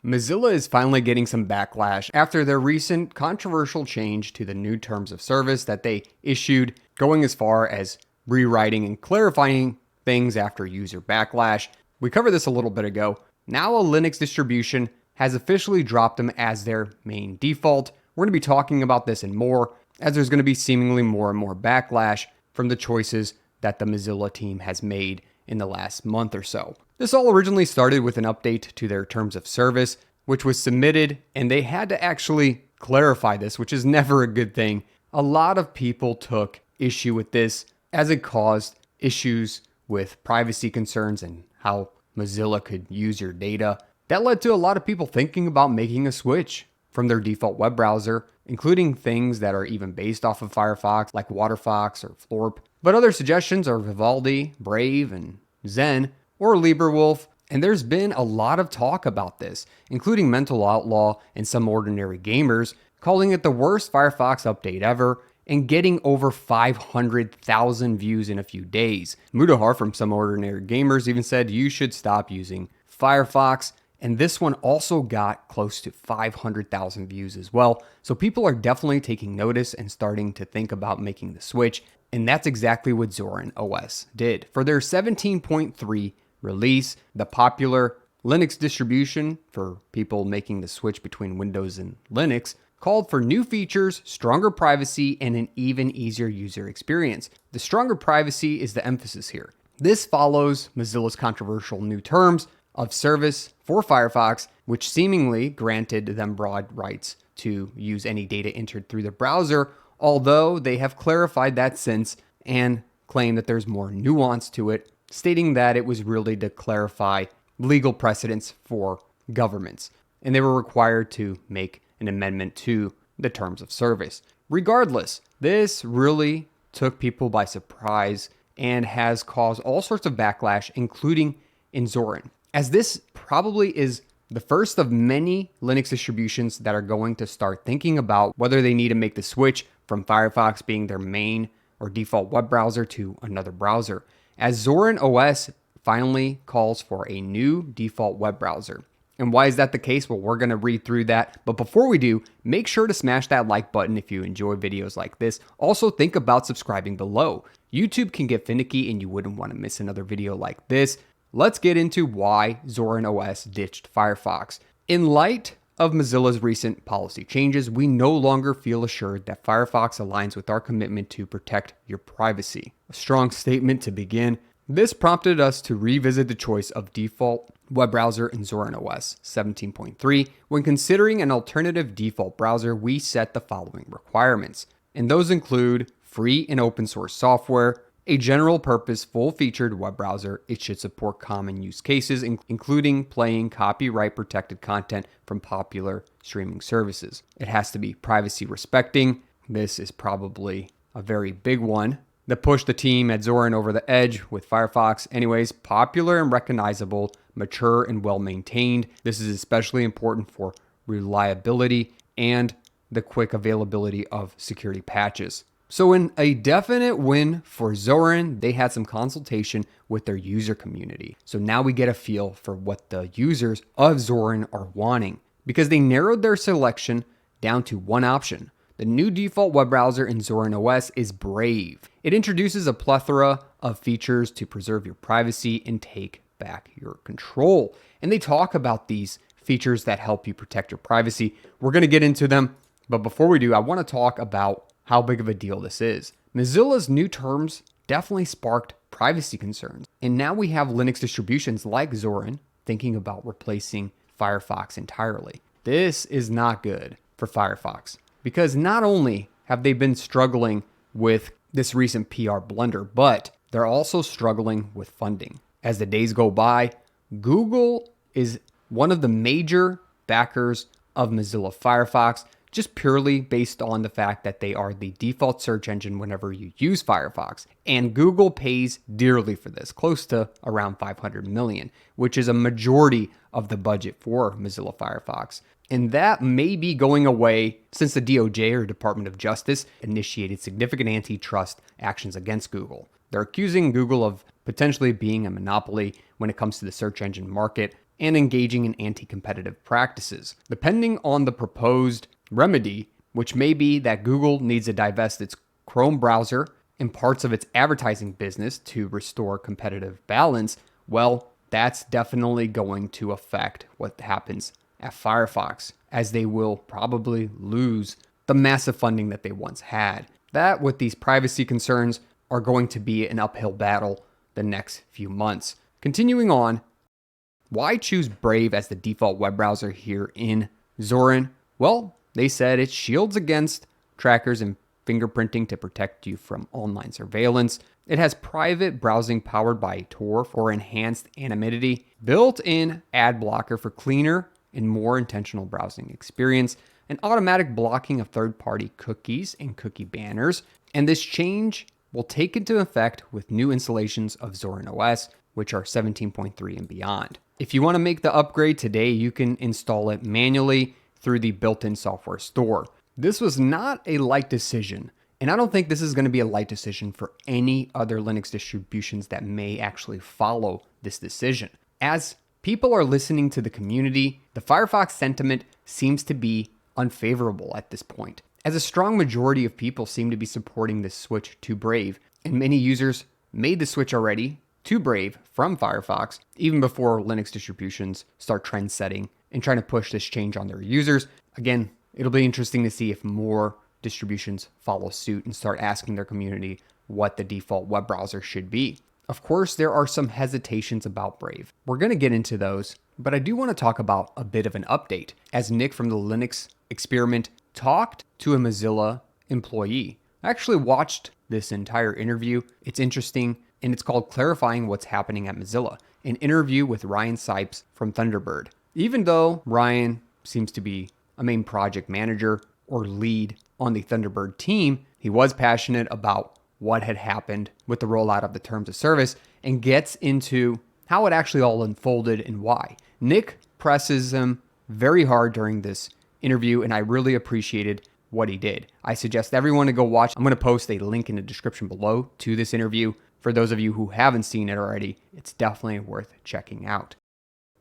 Mozilla is finally getting some backlash after their recent controversial change to the new terms of service that they issued, going as far as rewriting and clarifying things after user backlash. We covered this a little bit ago. Now a Linux distribution has officially dropped them as their main default. We're going to be talking about this and more, as there's going to be seemingly more and more backlash from the choices that the Mozilla team has made in the last month or so. This all originally started with an update to their terms of service, which was submitted, and they had to actually clarify this, which is never a good thing. A lot of people took issue with this as it caused issues with privacy concerns and how Mozilla could use your data. That led to a lot of people thinking about making a switch from their default web browser, including things that are even based off of Firefox, like WaterFox or Florp. But other suggestions are Vivaldi, Brave, and Zen, or LibreWolf. And there's been a lot of talk about this, including Mental Outlaw and some ordinary gamers, calling it the worst Firefox update ever, and getting over 500,000 views in a few days. Mudahar from Some Ordinary Gamers even said you should stop using Firefox. And this one also got close to 500,000 views as well. So people are definitely taking notice and starting to think about making the switch. And that's exactly what Zorin OS did. For their 17.3 release, the popular Linux distribution for people making the switch between Windows and Linux called for new features, stronger privacy, and an even easier user experience. The stronger privacy is the emphasis here. This follows Mozilla's controversial new terms of service for Firefox, which seemingly granted them broad rights to use any data entered through the browser, although they have clarified that since and claim that there's more nuance to it, stating that it was really to clarify legal precedents for governments, and they were required to make an amendment to the terms of service. Regardless, this really took people by surprise and has caused all sorts of backlash, including in Zorin, as this probably is the first of many Linux distributions that are going to start thinking about whether they need to make the switch from Firefox being their main or default web browser to another browser, as Zorin OS finally calls for a new default web browser. And why is that the case? Well, we're going to read through that. But before we do, make sure to smash that like button if you enjoy videos like this. Also, think about subscribing below. YouTube can get finicky and you wouldn't want to miss another video like this. Let's get into why Zorin OS ditched Firefox. In light of Mozilla's recent policy changes, we no longer feel assured that Firefox aligns with our commitment to protect your privacy. A strong statement to begin. This prompted us to revisit the choice of default web browser in Zorin OS 17.3. When considering an alternative default browser, we set the following requirements, and those include free and open source software, a general purpose full-featured web browser. It should support common use cases, including playing copyright protected content from popular streaming services. It has to be privacy respecting. This is probably a very big one that pushed the team at Zorin over the edge with Firefox. Anyways, popular and recognizable, mature and well-maintained. This is especially important for reliability and the quick availability of security patches. So in a definite win for Zorin, they had some consultation with their user community. So now we get a feel for what the users of Zorin are wanting, because they narrowed their selection down to one option. The new default web browser in Zorin OS is Brave. It introduces a plethora of features to preserve your privacy and take back your control. And they talk about these features that help you protect your privacy. We're going to get into them, but before we do, I want to talk about how big of a deal this is. Mozilla's new terms definitely sparked privacy concerns. And now we have Linux distributions like Zorin thinking about replacing Firefox entirely. This is not good for Firefox, because not only have they been struggling with this recent PR blunder, but they're also struggling with funding. As the days go by, Google is one of the major backers of Mozilla Firefox, just purely based on the fact that they are the default search engine whenever you use Firefox. And Google pays dearly for this, close to around $500 million, which is a majority of the budget for Mozilla Firefox. And that may be going away since the DOJ, or Department of Justice, initiated significant antitrust actions against Google. They're accusing Google of potentially being a monopoly when it comes to the search engine market. and engaging in anti-competitive practices. Depending on the proposed remedy, which may be that Google needs to divest its Chrome browser and parts of its advertising business to restore competitive balance, well, that's definitely going to affect what happens at Firefox, as they will probably lose the massive funding that they once had. That, with these privacy concerns, are going to be an uphill battle the next few months. Continuing on, why choose Brave as the default web browser here in Zorin? Well, they said it shields against trackers and fingerprinting to protect you from online surveillance. It has private browsing powered by Tor for enhanced anonymity, built-in ad blocker for cleaner and more intentional browsing experience, and automatic blocking of third-party cookies and cookie banners. And this change will take into effect with new installations of Zorin OS, which are 17.3 and beyond. If you want to make the upgrade today, you can install it manually through the built-in software store. This was not a light decision, and I don't think this is going to be a light decision for any other Linux distributions that may actually follow this decision. As people are listening to the community, the Firefox sentiment seems to be unfavorable at this point, as a strong majority of people seem to be supporting this switch to Brave, and many users made the switch already to Brave from Firefox even before Linux distributions start trend setting and trying to push this change on their users. Again, it'll be interesting to see if more distributions follow suit and start asking their community what the default web browser should be. Of course, there are some hesitations about Brave. We're going to get into those, but I do want to talk about a bit of an update, as Nick from the Linux Experiment talked to a Mozilla employee. I actually watched this entire interview. It's interesting, and it's called Clarifying What's Happening at Mozilla, an interview with Ryan Sipes from Thunderbird. Even though Ryan seems to be a main project manager or lead on the Thunderbird team, he was passionate about what had happened with the rollout of the terms of service and gets into how it actually all unfolded and why. Nick presses him very hard during this interview, and I really appreciated what he did. I suggest everyone to go watch. I'm going to post a link in the description below to this interview. For those of you who haven't seen it already, it's definitely worth checking out.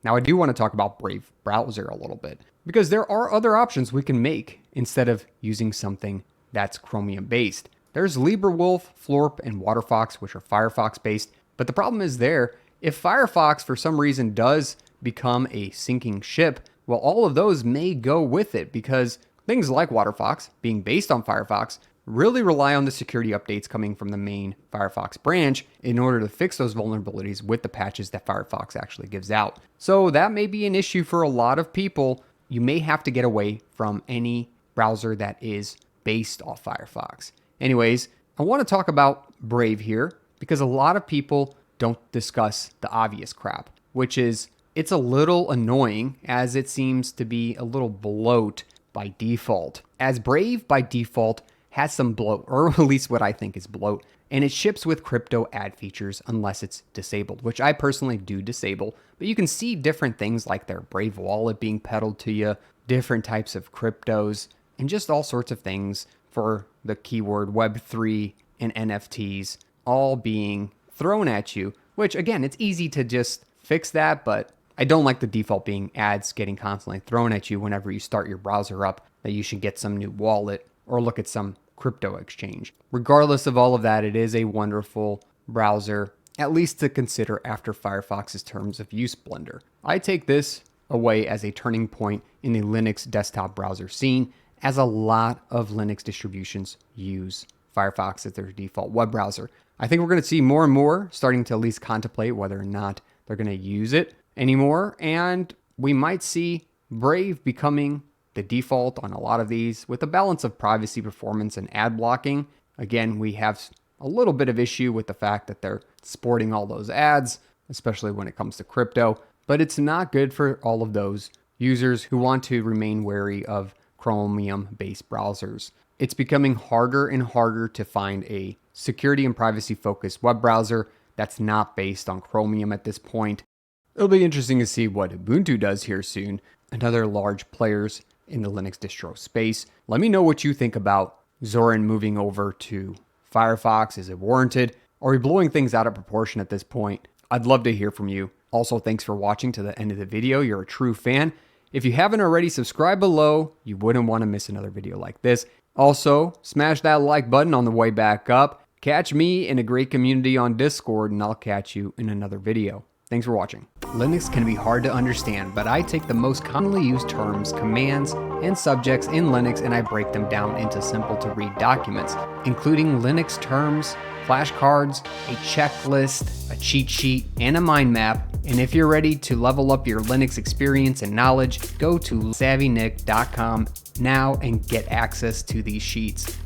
Now, I do want to talk about Brave browser a little bit, because there are other options we can make instead of using something that's Chromium based. There's LibreWolf, Florp, and WaterFox, which are Firefox based. But the problem is if Firefox for some reason does become a sinking ship, well, all of those may go with it, because things like WaterFox, being based on Firefox, really rely on the security updates coming from the main Firefox branch in order to fix those vulnerabilities with the patches that Firefox actually gives out. So that may be an issue for a lot of people. You may have to get away from any browser that is based off Firefox. Anyways, I want to talk about Brave here because a lot of people don't discuss the obvious crap, which is it's a little annoying as it seems to be a little bloat by default. As Brave by default has some bloat, or at least what I think is bloat, and it ships with crypto ad features unless it's disabled, which I personally do disable. But you can see different things like their Brave wallet being peddled to you, different types of cryptos, and just all sorts of things for the keyword Web3 and NFTs all being thrown at you, which again, it's easy to just fix that, but I don't like the default being ads getting constantly thrown at you whenever you start your browser up that you should get some new wallet or look at some crypto exchange. Regardless of all of that, it is a wonderful browser, at least to consider after Firefox's terms of use blunder. I take this away as a turning point in the Linux desktop browser scene, as a lot of Linux distributions use Firefox as their default web browser. I think we're going to see more and more starting to at least contemplate whether or not they're going to use it anymore, and we might see Brave becoming the default on a lot of these with a balance of privacy, performance, and ad blocking. Again, we have a little bit of issue with the fact that they're sporting all those ads, especially when it comes to crypto, but it's not good for all of those users who want to remain wary of Chromium-based browsers. It's becoming harder and harder to find a security and privacy-focused web browser that's not based on Chromium at this point. It'll be interesting to see what Ubuntu does here soon, and other large players in the Linux distro space. Let me know what you think about Zorin moving over to Firefox. Is it warranted? Are we blowing things out of proportion at this point? I'd love to hear from you. Also, thanks for watching to the end of the video. You're a true fan. If you haven't already, subscribe below. You wouldn't want to miss another video like this. Also, smash that like button on the way back up. Catch me in a great community on Discord, and I'll catch you in another video. Thanks for watching. Linux can be hard to understand, but I take the most commonly used terms, commands, and subjects in Linux and I break them down into simple to read documents, including Linux terms, flashcards, a checklist, a cheat sheet, and a mind map. And if you're ready to level up your Linux experience and knowledge, go to SavvyNik.com now and get access to these sheets.